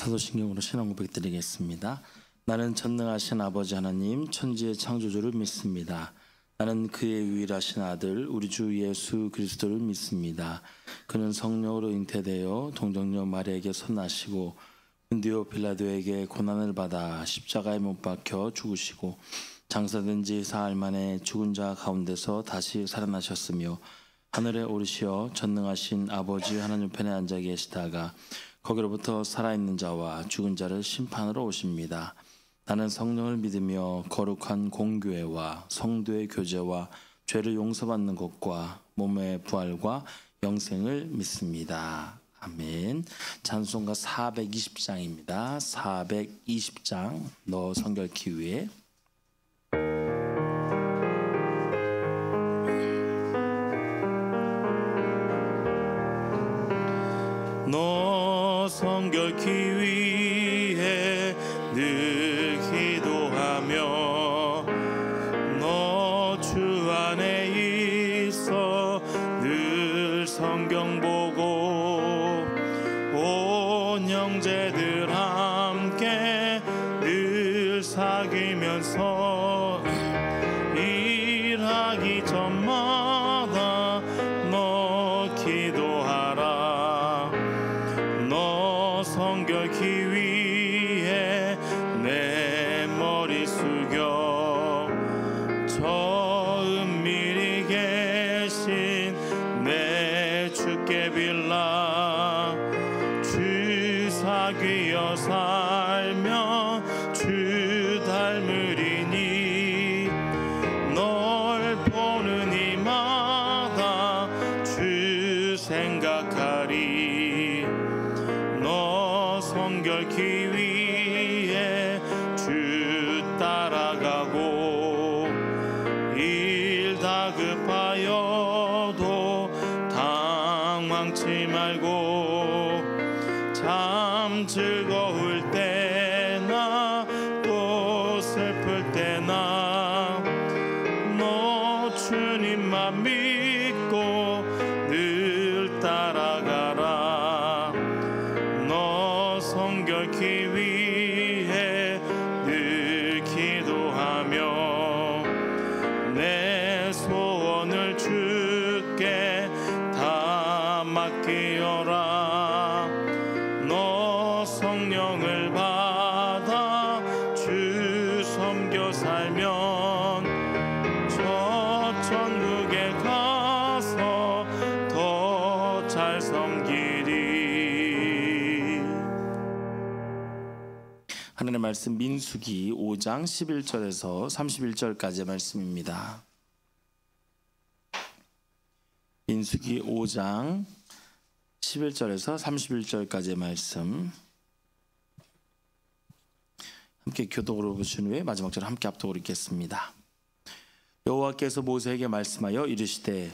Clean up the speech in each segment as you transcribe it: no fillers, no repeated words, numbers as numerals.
사도신경으로 신앙 고백 드리겠습니다. 나는 전능하신 아버지 하나님 천지의 창조주를 믿습니다. 나는 그의 유일하신 아들 우리 주 예수 그리스도를 믿습니다. 그는 성령으로 잉태되어 동정녀 마리아에게 손나시고 본디오 빌라도에게 고난을 받아 십자가에 못 박혀 죽으시고 장사된 지 사흘 만에 죽은 자 가운데서 다시 살아나셨으며 하늘에 오르시어 전능하신 아버지 하나님 편에 앉아 계시다가 거기로부터 살아있는 자와 죽은 자를 심판으로 오십니다. 나는 성령을 믿으며 거룩한 공교회와 성도의 교제와 죄를 용서받는 것과 몸의 부활과 영생을 믿습니다. 아멘. 찬송가 420장입니다. 420장 너 성결케 위해. 너 성결케 위해 늘 기도하며 너 주 안에 있어 늘 성경 보고 온 형제들 함께 늘 사귀면서 일하기 전마다 너 기도하라. 너 성결케 위해 내 머리 숙여 저 은밀히 계신 내 주께 빌라. 주 사귀어 살며 주 닮으리니 널 보는 이마다 주 생각하리. 너 성결케 위해 주 따라가고 일 다급하여도 당황치 말고 참 즐거울 때나 또 슬플 때나 너 주님만 믿고 늘 따라가라. 너 성결케 위해 늘 기도하며 내 소원을 주께 다 맡기어라. 너 성령을 받아 주 섬겨 살면 저 천국에 가서 더 잘 섬기리. 하나님의 말씀 민수기 5장 11절에서 31절까지의 말씀입니다. 민수기 5장 11절에서 31절까지의 말씀 함께 교독으로 보신 후에 마지막 절 함께 합독으로 읽겠습니다. 여호와께서 모세에게 말씀하여 이르시되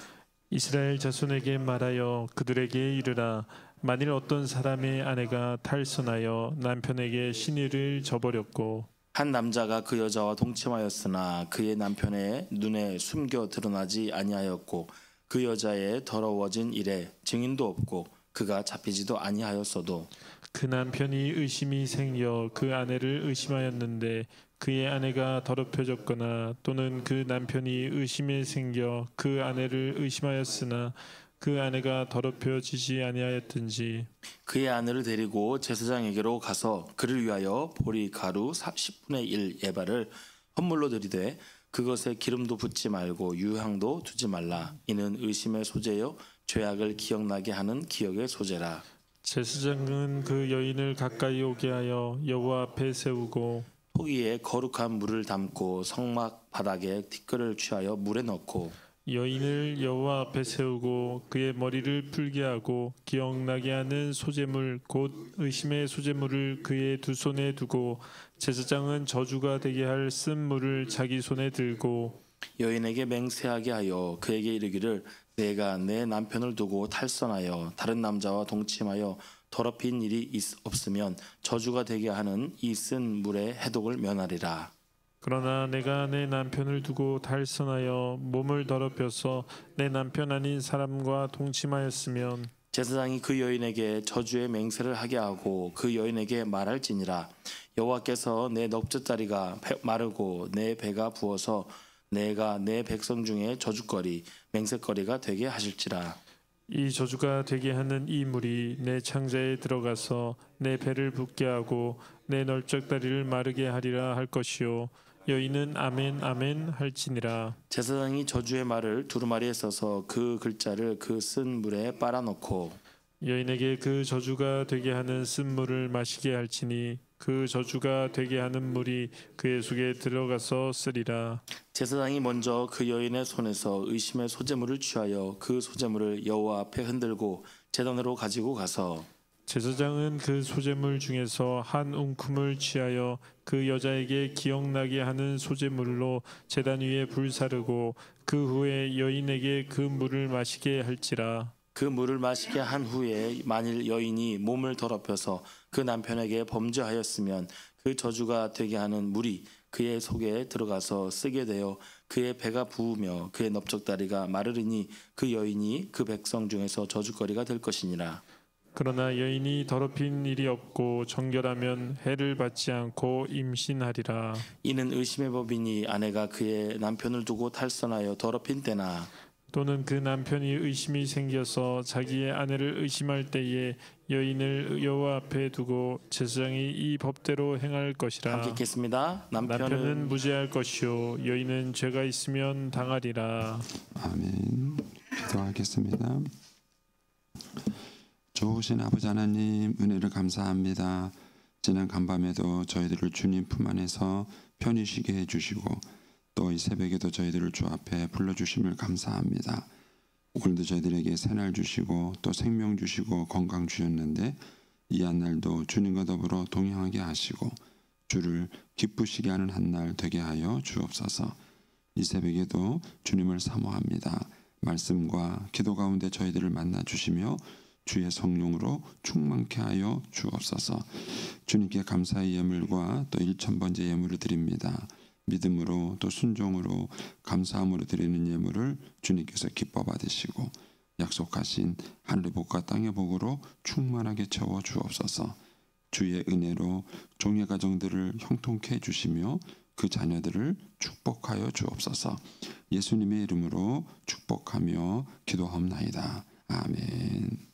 이스라엘 자손에게 말하여 그들에게 이르라. 만일 어떤 사람의 아내가 탈선하여 남편에게 신의를 저버렸고 한 남자가 그 여자와 동침하였으나 그의 남편의 눈에 숨겨 드러나지 아니하였고 그 여자의 더러워진 일에 증인도 없고 그가 잡히지도 아니하였어도 그 남편이 의심이 생겨 그 아내를 의심하였는데 그의 아내가 더럽혀졌거나 또는 그 남편이 의심이 생겨 그 아내를 의심하였으나 그 아내가 더럽혀지지 아니하였든지 그의 아내를 데리고 제사장에게로 가서 그를 위하여 보리 가루 10분의 1 예발을 헌물로 드리되 그것에 기름도 붓지 말고 유향도 두지 말라. 이는 의심의 소재요 죄악을 기억나게 하는 기억의 소재라. 제사장은 그 여인을 가까이 오게 하여 여호와 앞에 세우고 토기에 거룩한 물을 담고 성막 바닥에 티끌을 취하여 물에 넣고 여인을 여호와 앞에 세우고 그의 머리를 풀게 하고 기억나게 하는 소재물 곧 의심의 소재물을 그의 두 손에 두고 제사장은 저주가 되게 할 쓴 물을 자기 손에 들고 여인에게 맹세하게 하여 그에게 이르기를 내가 내 남편을 두고 탈선하여 다른 남자와 동침하여 더럽힌 일이 없으면 저주가 되게 하는 이 쓴 물의 해독을 면하리라. 그러나 내가 내 남편을 두고 탈선하여 몸을 더럽혀서 내 남편 아닌 사람과 동침하였으면 제사장이 그 여인에게 저주의 맹세를 하게 하고 그 여인에게 말할지니라. 여호와께서 내 넙젖다리가 마르고 내 배가 부어서 내가 내 백성 중에 저주거리 맹세거리가 되게 하실지라. 이 저주가 되게 하는 이 물이 내 창자에 들어가서 내 배를 붓게 하고 내 널쩍다리를 마르게 하리라 할 것이요 여인은 아멘 아멘 할지니라. 제사장이 저주의 말을 두루마리에 써서 그 글자를 그 쓴 물에 빨아넣고 여인에게 그 저주가 되게 하는 쓴 물을 마시게 할지니 그 저주가 되게 하는 물이 그의 속에 들어가서 쓰리라. 제사장이 먼저 그 여인의 손에서 의심의 소재물을 취하여 그 소재물을 여호와 앞에 흔들고 제단으로 가지고 가서 제사장은 그 소재물 중에서 한 웅큼을 취하여 그 여자에게 기억나게 하는 소재물로 제단 위에 불사르고 그 후에 여인에게 그 물을 마시게 할지라. 그 물을 마시게 한 후에 만일 여인이 몸을 더럽혀서 그 남편에게 범죄하였으면 그 저주가 되게 하는 물이 그의 속에 들어가서 쓰게 되어 그의 배가 부으며 그의 넓적다리가 마르리니 그 여인이 그 백성 중에서 저주거리가 될 것이니라. 그러나 여인이 더럽힌 일이 없고 정결하면 해를 받지 않고 임신하리라. 이는 의심의 법이니 아내가 그의 남편을 두고 탈선하여 더럽힌 때나 또는 그 남편이 의심이 생겨서 자기의 아내를 의심할 때에 여인을 여호와 앞에 두고 제사장이 이 법대로 행할 것이라. 함께 읽겠습니다. 남편은 무죄할 것이요 여인은 죄가 있으면 당하리라. 아멘. 기도하겠습니다. 좋으신 아버지 하나님 은혜를 감사합니다. 지난 간밤에도 저희들을 주님 품 안에서 편히 쉬게 해주시고 또 이 새벽에도 저희들을 주 앞에 불러주심을 감사합니다. 오늘도 저희들에게 새날 주시고 또 생명 주시고 건강 주셨는데 이 한날도 주님과 더불어 동행하게 하시고 주를 기쁘시게 하는 한날 되게 하여 주옵소서. 이 새벽에도 주님을 사모합니다. 말씀과 기도 가운데 저희들을 만나 주시며 주의 성령으로 충만케 하여 주옵소서. 주님께 감사의 예물과 또 1000번째 예물을 드립니다. 믿음으로 또 순종으로 감사함으로 드리는 예물을 주님께서 기뻐 받으시고 약속하신 하늘의 복과 땅의 복으로 충만하게 채워 주옵소서. 주의 은혜로 종의 가정들을 형통케 해주시며 그 자녀들을 축복하여 주옵소서. 예수님의 이름으로 축복하며 기도하옵나이다. 아멘.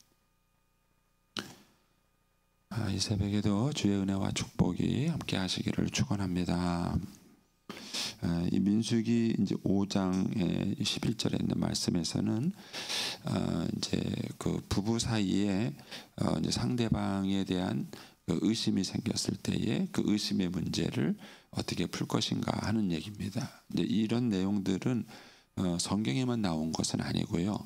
이 새벽에도 주의 은혜와 축복이 함께 하시기를 축원합니다. 이 민수기 이제 5장의 11절에 있는 말씀에서는 이제 그 부부 사이에 이제 상대방에 대한 그 의심이 생겼을 때에 그 의심의 문제를 어떻게 풀 것인가 하는 얘기입니다. 이제 이런 내용들은 성경에만 나온 것은 아니고요.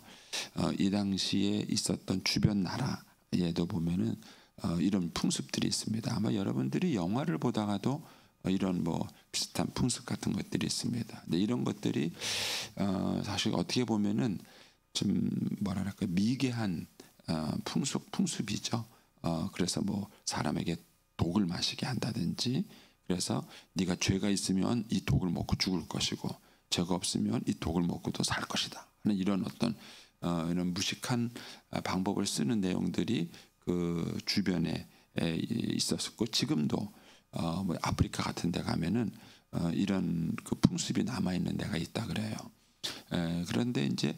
이 당시에 있었던 주변 나라에도 보면은 이런 풍습들이 있습니다. 아마 여러분들이 영화를 보다가도 이런 뭐 비슷한 풍습 같은 것들이 있습니다. 근데 이런 것들이 사실 어떻게 보면은 좀 뭐랄까 미개한 풍습이죠. 그래서 뭐 사람에게 독을 마시게 한다든지, 그래서 네가 죄가 있으면 이 독을 먹고 죽을 것이고 죄가 없으면 이 독을 먹고도 살 것이다 하는 이런 어떤 이런 무식한 방법을 쓰는 내용들이 그 주변에 있었고 지금도 뭐 아프리카 같은 데 가면은 이런 그 풍습이 남아 있는 데가 있다 그래요. 그런데 이제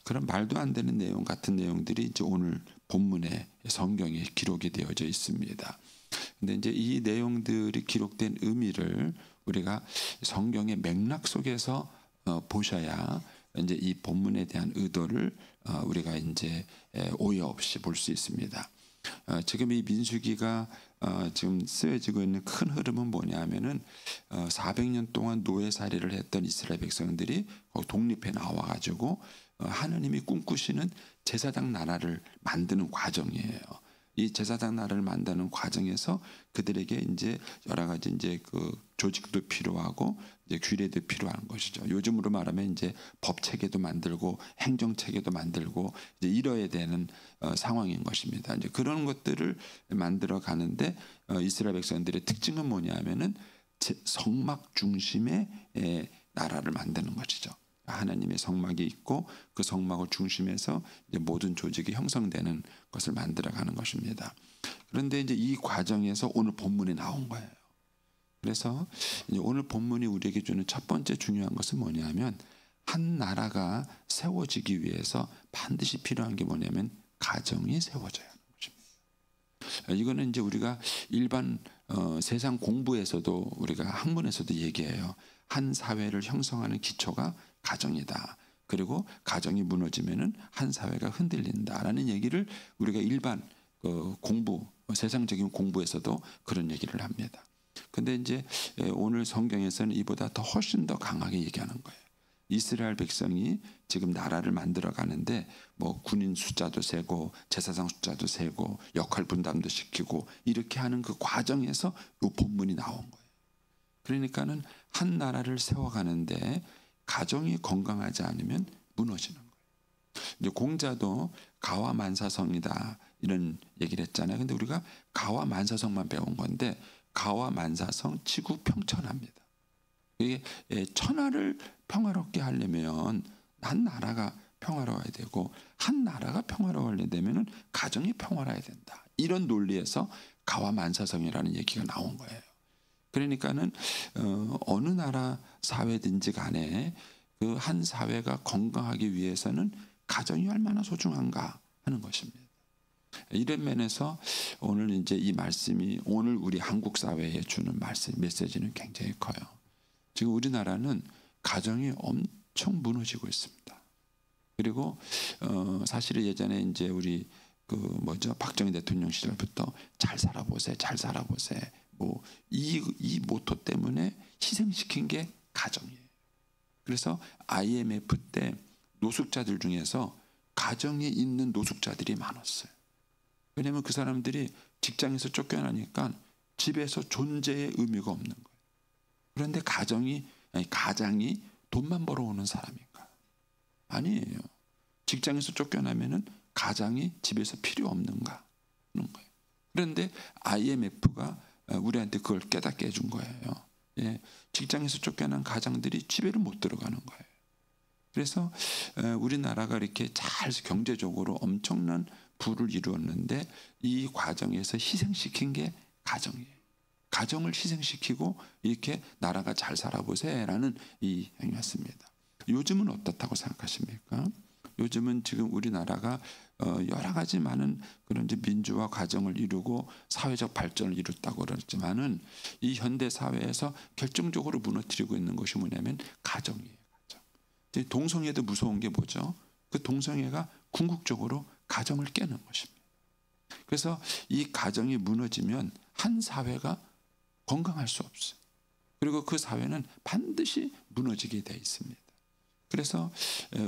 그런 말도 안 되는 내용 같은 내용들이 이제 오늘 본문에 성경에 기록이 되어져 있습니다. 근데 이제 이 내용들이 기록된 의미를 우리가 성경의 맥락 속에서 보셔야 이제 이 본문에 대한 의도를 우리가 이제 오해 없이 볼 수 있습니다. 지금 이 민수기가 지금 쓰여지고 있는 큰 흐름은 뭐냐면은 400년 동안 노예살이를 했던 이스라엘 백성들이 독립해 나와가지고 하나님이 꿈꾸시는 제사장 나라를 만드는 과정이에요. 이 제사장 나라를 만드는 과정에서 그들에게 이제 여러 가지 이제 그 조직도 필요하고 이제 규례도 필요한 것이죠. 요즘으로 말하면 이제 법 체계도 만들고 행정 체계도 만들고 이제 이뤄야 되는 상황인 것입니다. 이제 그런 것들을 만들어 가는데 이스라엘 백성들의 특징은 뭐냐면은 성막 중심의 나라를 만드는 것이죠. 하나님의 성막이 있고 그 성막을 중심해서 이제 모든 조직이 형성되는 것을 만들어가는 것입니다. 그런데 이제 이 과정에서 오늘 본문에 나온 거예요. 그래서 이제 오늘 본문이 우리에게 주는 첫 번째 중요한 것은 뭐냐면 한 나라가 세워지기 위해서 반드시 필요한 게 뭐냐면 가정이 세워져야 하는 것입니다. 이거는 이제 우리가 일반 세상 공부에서도 우리가 학문에서도 얘기해요. 한 사회를 형성하는 기초가 가정이다. 그리고 가정이 무너지면은 한 사회가 흔들린다라는 얘기를 우리가 일반 공부, 세상적인 공부에서도 그런 얘기를 합니다. 근데 이제 오늘 성경에서는 이보다 더 훨씬 더 강하게 얘기하는 거예요. 이스라엘 백성이 지금 나라를 만들어 가는데 뭐 군인 숫자도 세고 제사장 숫자도 세고 역할 분담도 시키고 이렇게 하는 그 과정에서 이 본문이 나온 거예요. 그러니까는 한 나라를 세워가는데 가정이 건강하지 않으면 무너지는 거예요. 이제 공자도 가와만사성이다 이런 얘기를 했잖아요. 근데 우리가 가와만사성만 배운 건데 가와만사성 치구 평천합니다. 이게 천하를 평화롭게 하려면 한 나라가 평화로워야 되고 한 나라가 평화로워야 되면 가정이 평화로워야 된다. 이런 논리에서 가와만사성이라는 얘기가 나온 거예요. 그러니까는 어느 나라 사회든지 간에 그 한 사회가 건강하기 위해서는 가정이 얼마나 소중한가 하는 것입니다. 이런 면에서 오늘 이제 이 말씀이 오늘 우리 한국 사회에 주는 메시지는 굉장히 커요. 지금 우리나라는 가정이 엄청 무너지고 있습니다. 그리고 사실은 예전에 이제 우리 박정희 대통령 시절부터 잘 살아보세, 잘 살아보세. 뭐 이 모토 때문에 희생시킨 게 가정이에요. 그래서 IMF 때 노숙자들 중에서 가정에 있는 노숙자들이 많았어요. 왜냐하면 그 사람들이 직장에서 쫓겨나니까 집에서 존재의 의미가 없는 거예요. 그런데 가장이 돈만 벌어오는 사람인가? 아니에요. 직장에서 쫓겨나면은 가장이 집에서 필요 없는가? 하는 거예요. 그런데 IMF가 우리한테 그걸 깨닫게 해준 거예요. 예, 직장에서 쫓겨난 가장들이 집에를 못 들어가는 거예요. 그래서 우리나라가 이렇게 잘 경제적으로 엄청난 부를 이루었는데 이 과정에서 희생시킨 게 가정이에요. 가정을 희생시키고 이렇게 나라가 잘 살아보세라는 이 행위였습니다. 요즘은 어떻다고 생각하십니까? 요즘은 지금 우리나라가 여러 가지 많은 그런 이제 민주화 과정을 이루고 사회적 발전을 이뤘다고 그랬지만은 이 현대 사회에서 결정적으로 무너뜨리고 있는 것이 뭐냐면 가정이에요. 가정. 동성애도 무서운 게 뭐죠? 그 동성애가 궁극적으로 가정을 깨는 것입니다. 그래서 이 가정이 무너지면 한 사회가 건강할 수 없어요. 그리고 그 사회는 반드시 무너지게 돼 있습니다. 그래서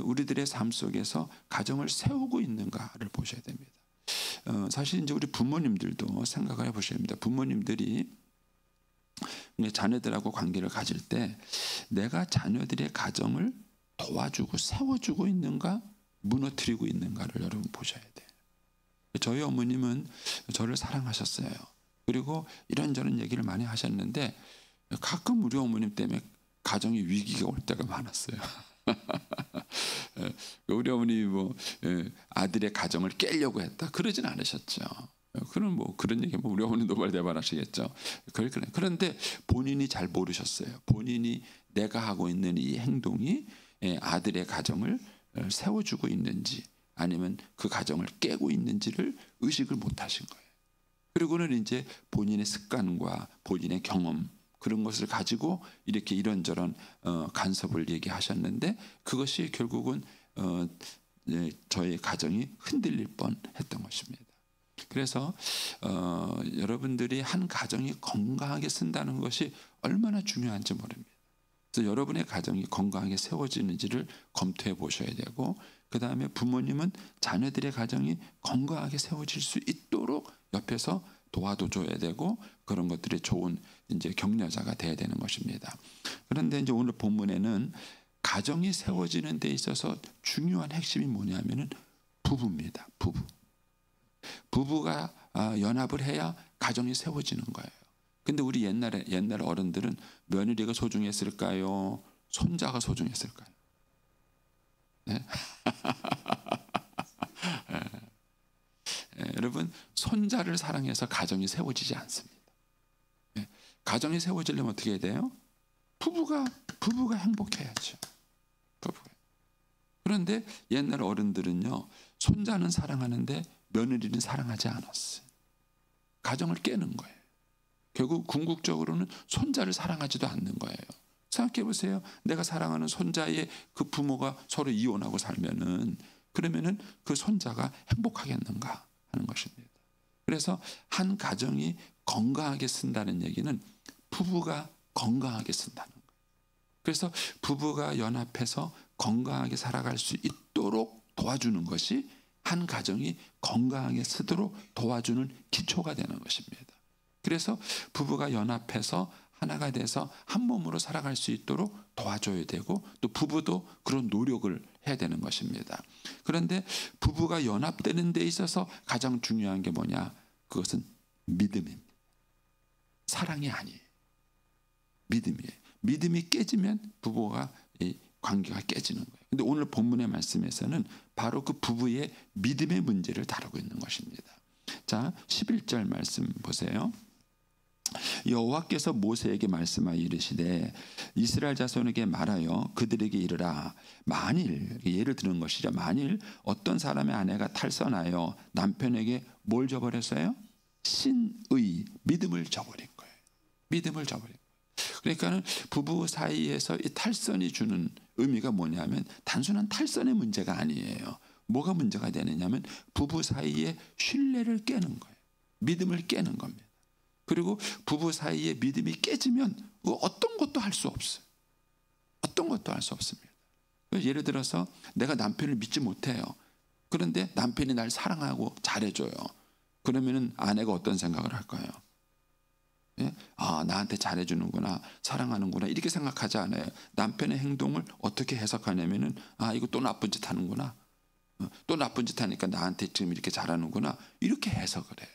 우리들의 삶 속에서 가정을 세우고 있는가를 보셔야 됩니다. 사실 이제 우리 부모님들도 생각을 해보셔야 됩니다. 부모님들이 자녀들하고 관계를 가질 때 내가 자녀들의 가정을 도와주고 세워주고 있는가 무너뜨리고 있는가를 여러분 보셔야 돼요. 저희 어머님은 저를 사랑하셨어요. 그리고 이런저런 얘기를 많이 하셨는데 가끔 우리 어머님 때문에 가정의 위기가 올 때가 많았어요. 우리 어머님이 아들의 가정을 깨려고 했다 그러진 않으셨죠. 그런 그런 얘기 우리 어머니 노발대발하시겠죠. 그런데 본인이 잘 모르셨어요. 본인이 내가 하고 있는 이 행동이 아들의 가정을 세워주고 있는지 아니면 그 가정을 깨고 있는지를 의식을 못하신 거예요. 그리고는 이제 본인의 습관과 본인의 경험 그런 것을 가지고 이렇게 이런저런 간섭을 얘기하셨는데 그것이 결국은 저의 가정이 흔들릴 뻔했던 것입니다. 그래서 여러분들이 한 가정이 건강하게 쓴다는 것이 얼마나 중요한지 모릅니다. 그래서 여러분의 가정이 건강하게 세워지는지를 검토해 보셔야 되고 그 다음에 부모님은 자녀들의 가정이 건강하게 세워질 수 있도록 옆에서 도와줘야 되고 그런 것들이 좋은 이제 격려자가 돼야 되는 것입니다. 그런데 이제 오늘 본문에는 가정이 세워지는 데 있어서 중요한 핵심이 뭐냐면은 부부입니다. 부부가 연합을 해야 가정이 세워지는 거예요. 근데 우리 옛날 어른들은 며느리가 소중했을까요? 손자가 소중했을까요? 네? 여러분, 손자를 사랑해서 가정이 세워지지 않습니다. 가정이 세워지려면 어떻게 해야 돼요? 부부가 행복해야죠. 부부가. 그런데 옛날 어른들은요, 손자는 사랑하는데 며느리는 사랑하지 않았어요. 가정을 깨는 거예요. 결국 궁극적으로는 손자를 사랑하지도 않는 거예요. 생각해 보세요. 내가 사랑하는 손자의 그 부모가 서로 이혼하고 살면은, 그러면은 그 손자가 행복하겠는가 하는 것입니다. 그래서 한 가정이 건강하게 쓴다는 얘기는 부부가 건강하게 쓴다는 거예요. 그래서 부부가 연합해서 건강하게 살아갈 수 있도록 도와주는 것이 한 가정이 건강하게 쓰도록 도와주는 기초가 되는 것입니다. 그래서 부부가 연합해서 하나가 돼서 한 몸으로 살아갈 수 있도록 도와줘야 되고, 또 부부도 그런 노력을 해야 되는 것입니다. 그런데 부부가 연합되는 데 있어서 가장 중요한 게 뭐냐? 그것은 믿음입니다. 사랑이 아니에요. 믿음이에요. 믿음이 깨지면 부부가 이 관계가 깨지는 거예요. 근데 오늘 본문의 말씀에서는 바로 그 부부의 믿음의 문제를 다루고 있는 것입니다. 자, 11절 말씀 보세요. 여호와께서 모세에게 말씀하여 이르시되 이스라엘 자손에게 말하여 그들에게 이르라. 만일, 예를 드는 것이죠. 만일 어떤 사람의 아내가 탈선하여 남편에게 뭘 저버렸어요? 신의, 믿음을 저버린 거예요. 믿음을 저버린 거예요. 그러니까는 부부 사이에서 이 탈선이 주는 의미가 뭐냐면 단순한 탈선의 문제가 아니에요. 뭐가 문제가 되느냐면 부부 사이에 신뢰를 깨는 거예요. 믿음을 깨는 겁니다. 그리고 부부 사이에 믿음이 깨지면 어떤 것도 할 수 없어요. 어떤 것도 할 수 없습니다. 예를 들어서 내가 남편을 믿지 못해요. 그런데 남편이 날 사랑하고 잘해줘요. 그러면은 아내가 어떤 생각을 할까요? 예? 아, 나한테 잘해주는구나, 사랑하는구나, 이렇게 생각하지 않아요. 남편의 행동을 어떻게 해석하냐면은, 아, 이거 또 나쁜 짓 하는구나, 또 나쁜 짓 하니까 나한테 지금 이렇게 잘하는구나, 이렇게 해석을 해요.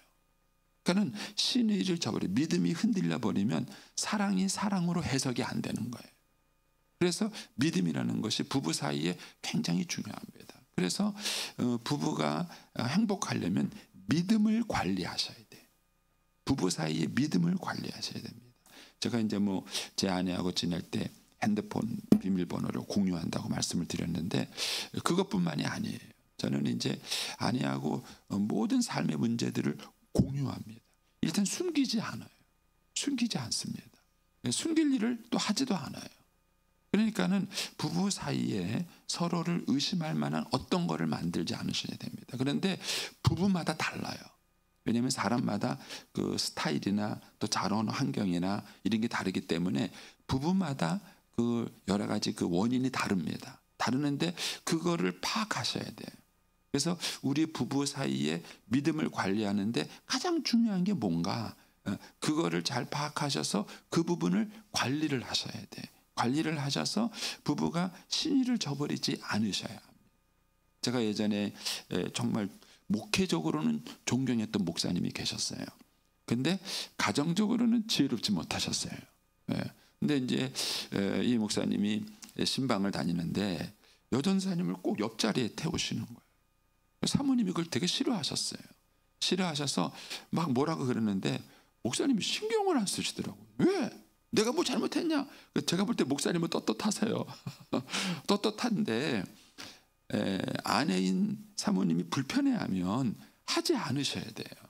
그러니까는 신의를 저버려, 믿음이 흔들려 버리면 사랑이 사랑으로 해석이 안 되는 거예요. 그래서 믿음이라는 것이 부부 사이에 굉장히 중요합니다. 그래서 부부가 행복하려면 믿음을 관리하셔야 돼요. 부부 사이에 믿음을 관리하셔야 됩니다. 제가 이제 뭐 제 아내하고 지낼 때 핸드폰 비밀번호를 공유한다고 말씀을 드렸는데, 그것뿐만이 아니에요. 저는 이제 아내하고 모든 삶의 문제들을 공유합니다. 일단 숨기지 않아요. 숨기지 않습니다. 숨길 일을 또 하지도 않아요. 그러니까는 부부 사이에 서로를 의심할 만한 어떤 거를 만들지 않으셔야 됩니다. 그런데 부부마다 달라요. 왜냐하면 사람마다 그 스타일이나 또 자라온 환경이나 이런 게 다르기 때문에 부부마다 그 여러 가지 그 원인이 다릅니다. 다르는데 그거를 파악하셔야 돼요. 그래서 우리 부부 사이에 믿음을 관리하는데 가장 중요한 게 뭔가, 그거를 잘 파악하셔서 그 부분을 관리를 하셔야 돼요. 관리를 하셔서 부부가 신의를 저버리지 않으셔야 합니다. 제가 예전에 정말 목회적으로는 존경했던 목사님이 계셨어요. 근데 가정적으로는 지혜롭지 못하셨어요. 근데 이제 이 목사님이 신방을 다니는데 여전사님을 꼭 옆자리에 태우시는 거예요. 사모님이 그걸 되게 싫어하셨어요. 싫어하셔서 막 뭐라고 그러는데 목사님이 신경을 안 쓰시더라고요. 왜? 내가 뭐 잘못했냐? 제가 볼 때 목사님은 떳떳하세요. 떳떳한데 아내인 사모님이 불편해하면 하지 않으셔야 돼요.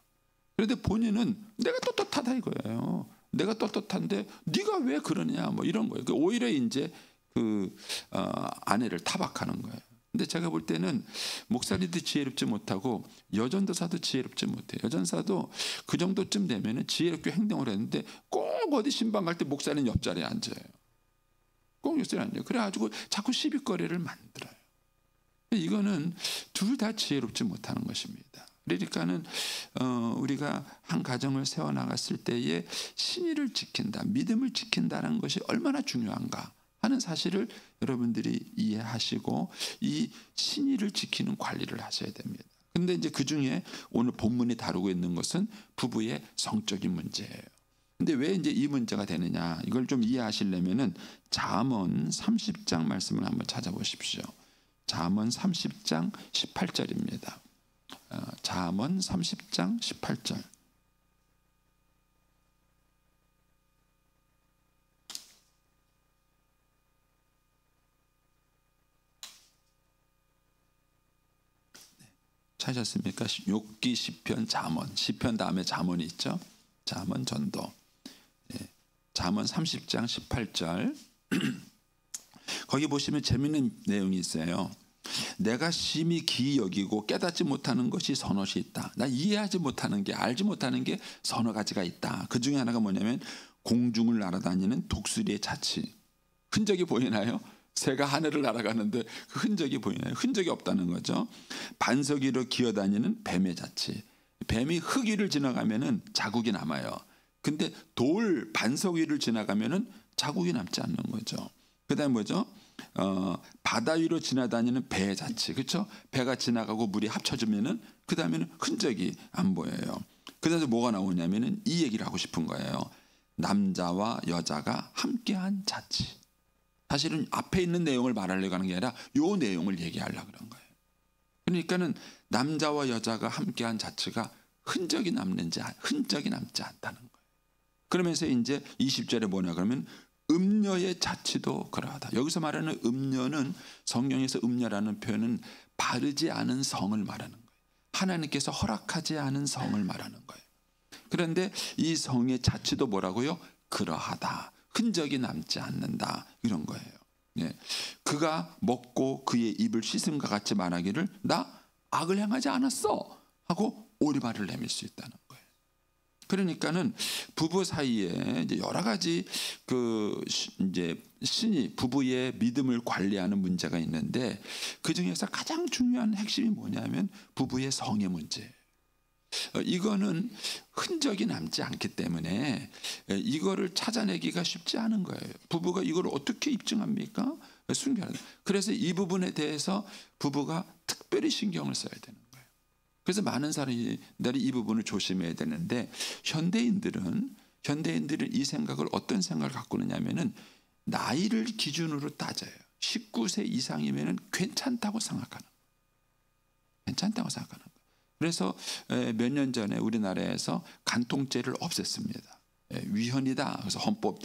그런데 본인은 내가 떳떳하다 이거예요. 내가 떳떳한데 네가 왜 그러냐, 뭐 이런 거예요. 오히려 이제 그 아내를 타박하는 거예요. 근데 제가 볼 때는 목사님도 지혜롭지 못하고 여전도사도 지혜롭지 못해요. 여전사도 그 정도쯤 되면은 지혜롭게 행동을 했는데 꼭 어디 신방 갈 때 목사님 옆자리에 앉아요. 꼭 옆자리에 앉아요. 그래가지고 자꾸 시비거리를 만들어요. 이거는 둘 다 지혜롭지 못하는 것입니다. 그러니까는 우리가 한 가정을 세워나갔을 때에 신의를 지킨다, 믿음을 지킨다는 것이 얼마나 중요한가 하는 사실을 여러분들이 이해하시고 이 신의를 지키는 관리를 하셔야 됩니다. 근데 이제 그 중에 오늘 본문이 다루고 있는 것은 부부의 성적인 문제예요. 근데 왜 이제 이 문제가 되느냐, 이걸 좀 이해하시려면은 잠언 30장 말씀을 한번 찾아보십시오. 잠언 30장 18절입니다. 잠언 30장 18절. 찾으셨습니까? 욥기, 시편, 잠언. 시편 다음에 잠언이 있죠. 잠언, 전도. 잠언 30장 18절. 거기 보시면 재미있는 내용이 있어요. 내가 심히 기이 여기고 깨닫지 못하는 것이 서너시 있다. 나 이해하지 못하는 게, 알지 못하는 게 서너 가지가 있다. 그 중에 하나가 뭐냐면 공중을 날아다니는 독수리의 자치. 흔적이 보이나요? 새가 하늘을 날아가는데 그 흔적이 보이나요? 흔적이 없다는 거죠. 반석 위로 기어다니는 뱀의 자치. 뱀이 흙 위를 지나가면은 자국이 남아요. 근데 돌 반석 위를 지나가면은 자국이 남지 않는 거죠. 그다음에 뭐죠? 바다 위로 지나다니는 배의 자치. 그렇죠? 배가 지나가고 물이 합쳐지면은 그다음에는 흔적이 안 보여요. 그래서 뭐가 나오냐면은 이 얘기를 하고 싶은 거예요. 남자와 여자가 함께한 자치. 사실은 앞에 있는 내용을 말하려고 하는 게 아니라 요 내용을 얘기하려고 그런 거예요. 그러니까는 남자와 여자가 함께한 자체가 흔적이 남지 않다는 거예요. 그러면서 이제 20절에 뭐냐 그러면 음녀의 자치도 그러하다. 여기서 말하는 음녀는 성경에서 음녀라는 표현은 바르지 않은 성을 말하는 거예요. 하나님께서 허락하지 않은 성을 말하는 거예요. 그런데 이 성의 자치도 뭐라고요? 그러하다. 흔적이 남지 않는다. 이런 거예요. 예. 그가 먹고 그의 입을 씻음과 같이 말하기를 나 악을 행하지 않았어 하고 오리발을 내밀 수 있다는 거예요. 그러니까는 부부 사이에 이제 여러 가지 이제 신이 부부의 믿음을 관리하는 문제가 있는데 그 중에서 가장 중요한 핵심이 뭐냐면 부부의 성의 문제예요. 이거는 흔적이 남지 않기 때문에 이거를 찾아내기가 쉽지 않은 거예요. 부부가 이걸 어떻게 입증합니까? 숨겨야 돼요. 그래서 이 부분에 대해서 부부가 특별히 신경을 써야 되는 거예요. 그래서 많은 사람들이 이 부분을 조심해야 되는데 현대인들은 이 생각을 어떤 생각을 갖고 있느냐면은 나이를 기준으로 따져요. 19세 이상이면은 괜찮다고 생각하는 거예요. 괜찮다고 생각하는 거예요. 그래서 몇 년 전에 우리나라에서 간통죄를 없앴습니다. 위헌이다. 그래서 헌법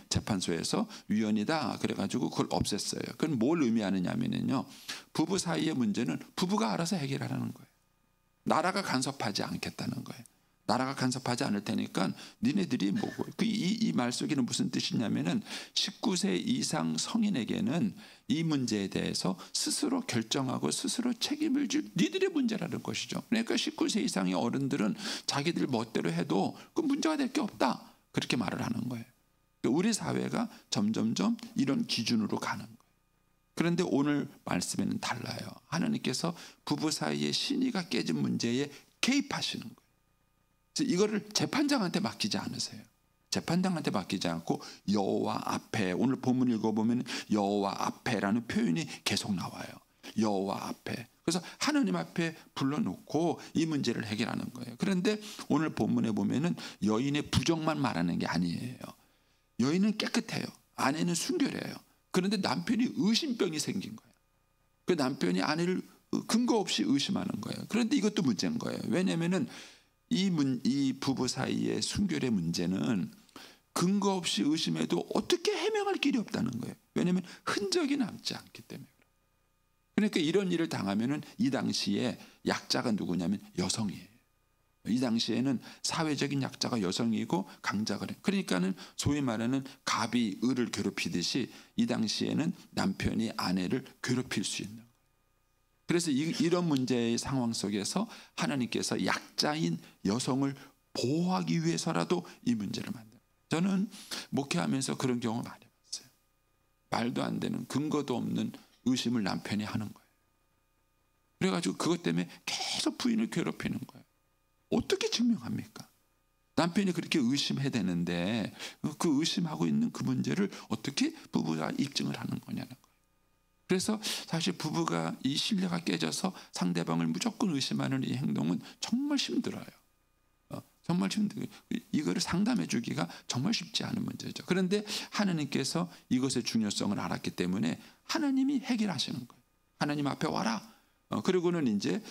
재판소에서 위헌이다. 그래가지고 그걸 없앴어요. 그건 뭘 의미하느냐면요. 부부 사이의 문제는 부부가 알아서 해결하라는 거예요. 나라가 간섭하지 않겠다는 거예요. 나라가 간섭하지 않을 테니까 니네들이 뭐고 이 말 속에는 무슨 뜻이냐면은 19세 이상 성인에게는 이 문제에 대해서 스스로 결정하고 스스로 책임을 질 니들의 문제라는 것이죠. 그러니까 19세 이상의 어른들은 자기들 멋대로 해도 그 문제가 될 게 없다. 그렇게 말을 하는 거예요. 우리 사회가 점점점 이런 기준으로 가는 거예요. 그런데 오늘 말씀에는 달라요. 하나님께서 부부 사이의 신의가 깨진 문제에 개입하시는 거예요. 그래서 이거를 재판장한테 맡기지 않으세요. 재판장한테 맡기지 않고 여호와 앞에, 오늘 본문 읽어보면 여호와 앞에라는 표현이 계속 나와요. 여호와 앞에. 그래서 하나님 앞에 불러놓고 이 문제를 해결하는 거예요. 그런데 오늘 본문에 보면은 여인의 부정만 말하는 게 아니에요. 여인은 깨끗해요. 아내는 순결해요. 그런데 남편이 의심병이 생긴 거예요. 그 남편이 아내를 근거 없이 의심하는 거예요. 그런데 이것도 문제인 거예요. 왜냐하면은 이 부부 사이의 순결의 문제는 근거 없이 의심해도 어떻게 해명할 길이 없다는 거예요. 왜냐하면 흔적이 남지 않기 때문에. 그러니까 이런 일을 당하면은 이 당시에 약자가 누구냐면 여성이에요. 이 당시에는 사회적인 약자가 여성이고 강자가 그래. 그러니까는 소위 말하는 갑이 을을 괴롭히듯이 이 당시에는 남편이 아내를 괴롭힐 수 있는. 그래서 이런 문제의 상황 속에서 하나님께서 약자인 여성을 보호하기 위해서라도 이 문제를 만들어요. 저는 목회하면서 그런 경우 많이 봤어요. 말도 안 되는 근거도 없는 의심을 남편이 하는 거예요. 그래가지고 그것 때문에 계속 부인을 괴롭히는 거예요. 어떻게 증명합니까? 남편이 그렇게 의심해야 되는데 그 의심하고 있는 그 문제를 어떻게 부부가 입증을 하는 거냐는 거예요. 그래서 사실 부부가 이 신뢰가 깨져서 상대방을 무조건 의심하는 이 행동은 정말 힘들어요. 정말 힘들어요. 이거를 상담해 주기가 정말 쉽지 않은 문제죠. 그런데 하나님께서 이것의 중요성을 알았기 때문에 하나님이 해결하시는 거예요. 하나님 앞에 와라. 그리고는 이제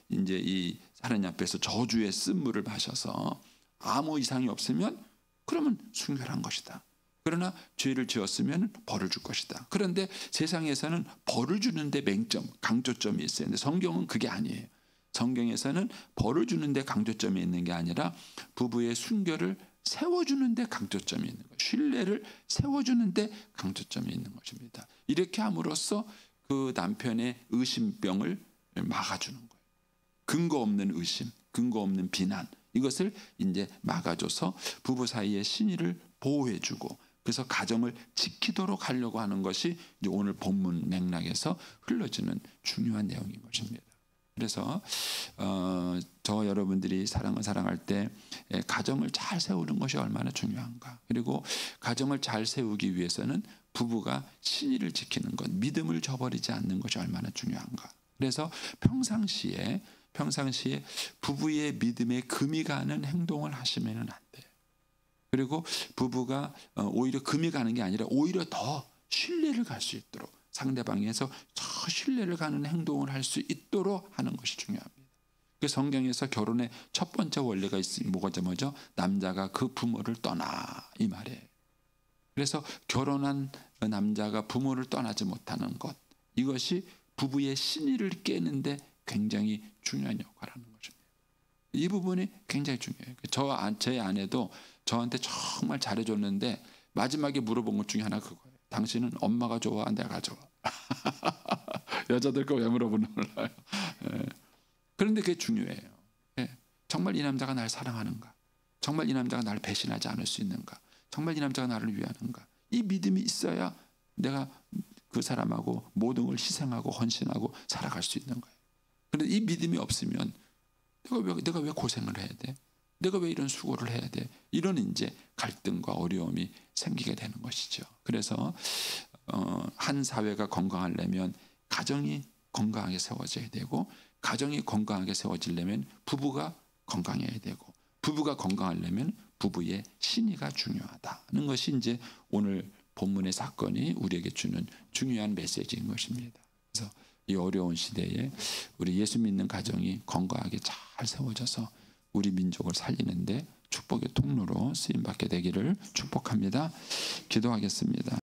이 하나님 앞에서 저주의 쓴물을 마셔서 아무 이상이 없으면 그러면 순결한 것이다. 그러나 죄를 지었으면 벌을 줄 것이다. 그런데 세상에서는 벌을 주는데 맹점, 강조점이 있어요. 근데 성경은 그게 아니에요. 성경에서는 벌을 주는데 강조점이 있는 게 아니라 부부의 순결을 세워주는데 강조점이 있는 거예요. 신뢰를 세워주는데 강조점이 있는 것입니다. 이렇게 함으로써 그 남편의 의심병을 막아주는 거예요. 근거 없는 의심, 근거 없는 비난, 이것을 이제 막아줘서 부부 사이의 신의를 보호해주고 그래서 가정을 지키도록 하려고 하는 것이 이제 오늘 본문 맥락에서 흘러지는 중요한 내용인 것입니다. 그래서 저 여러분들이 사랑을 사랑할 때 가정을 잘 세우는 것이 얼마나 중요한가. 그리고 가정을 잘 세우기 위해서는 부부가 신의를 지키는 것, 믿음을 저버리지 않는 것이 얼마나 중요한가. 그래서 평상시에 부부의 믿음에 금이 가는 행동을 하시면 안 돼요. 그리고 부부가 오히려 금이 가는 게 아니라 오히려 더 신뢰를 갈 수 있도록 상대방에서 저 신뢰를 가는 행동을 할 수 있도록 하는 것이 중요합니다. 그 성경에서 결혼의 첫 번째 원리가 있으면 뭐죠? 남자가 그 부모를 떠나, 이 말이에요. 그래서 결혼한 남자가 부모를 떠나지 못하는 것, 이것이 부부의 신의를 깨는데 굉장히 중요한 역할을 하는 것입니다. 이 부분이 굉장히 중요해요. 제 아내도 저한테 정말 잘해줬는데 마지막에 물어본 것 중에 하나 그거예요. 당신은 엄마가 좋아, 내가 좋아? 여자들 거 왜 물어보는 몰라요. 그런데 그게 중요해요. 정말 이 남자가 날 사랑하는가? 정말 이 남자가 나를 배신하지 않을 수 있는가? 정말 이 남자가 나를 위하는가? 이 믿음이 있어야 내가 그 사람하고 모든 걸 희생하고 헌신하고 살아갈 수 있는 거예요. 그런데 이 믿음이 없으면 내가 왜 고생을 해야 돼? 내가 왜 이런 수고를 해야 돼? 이런 이제 갈등과 어려움이 생기게 되는 것이죠. 그래서 한 사회가 건강하려면 가정이 건강하게 세워져야 되고, 가정이 건강하게 세워지려면 부부가 건강해야 되고, 부부가 건강하려면 부부의 신의가 중요하다는 것이 이제 오늘 본문의 사건이 우리에게 주는 중요한 메시지인 것입니다. 그래서 이 어려운 시대에 우리 예수 믿는 가정이 건강하게 잘 세워져서 우리 민족을 살리는데 축복의 통로로 쓰임받게 되기를 축복합니다. 기도하겠습니다.